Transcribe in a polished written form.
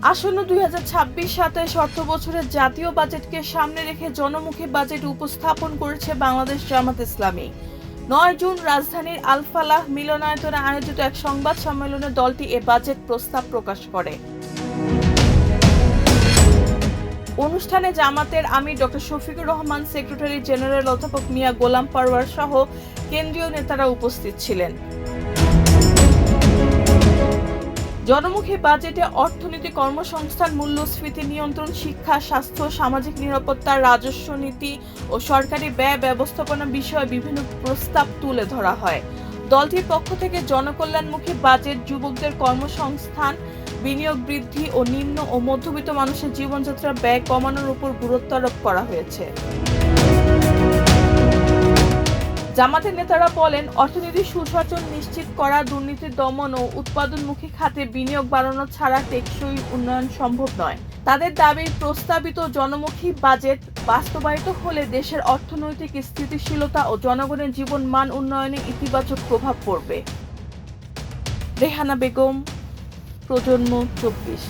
আসন্ন 2026-27 অর্থবছরের জাতীয় বাজেটকে সামনে রেখে জনমুখী বাজেট উপস্থাপন করেছে বাংলাদেশ জামাত ইসলামী। 9 জুন রাজধানীর আল ফালাহ মিলনায়তনে আয়োজিত এক সংবাদ সম্মেলনে দলটি এ বাজেট প্রস্তাব প্রকাশ করে। অনুষ্ঠানে জামাতের আমির doctor Shafiqur Rahman, secretary general অধ্যাপক মিয়া গোলাম পারওয়ার সহ কেন্দ্রীয় নেতারা উপস্থিত ছিলেন। জনমুখী বাজেটে অর্থনীতি, কর্মসংস্থান, মূল্যস্ফীতি নিয়ন্ত্রণ, শিক্ষা, স্বাস্থ্য, সামাজিক নিরাপত্তা, রাজস্ব নীতি ও সরকারি ব্যয় ব্যবস্থাপনা বিষয়ে বিভিন্ন প্রস্তাব তুলে ধরা হয়। দলটির পক্ষ থেকে জনকল্যাণমুখী বাজেট, যুবকদের কর্মসংস্থান, বিনিয়োগ বৃদ্ধি ও নিম্ন ও মধ্যবিত্ত মানুষের জীবনযাত্রার ব্যয় কমানোর উপর গুরুত্ব আরোপ করা হয়েছে। জামাতের নেতারা বলেন, অর্থনীতির সুশাসন নিশ্চিত করা, দুর্নীতি দমন ও উৎপাদনমুখী খাতে বিনিয়োগ বাড়ানো ছাড়া টেকসই উন্নয়ন সম্ভব নয়। তাদের দাবি, প্রস্তাবিত জনমুখী বাজেট বাস্তবায়িত হলে দেশের অর্থনৈতিক স্থিতিশীলতা ও জনগণের জীবনমান উন্নয়নে ইতিবাচক প্রভাব পড়বে। রেহানা বেগম, প্রজন্ম 24।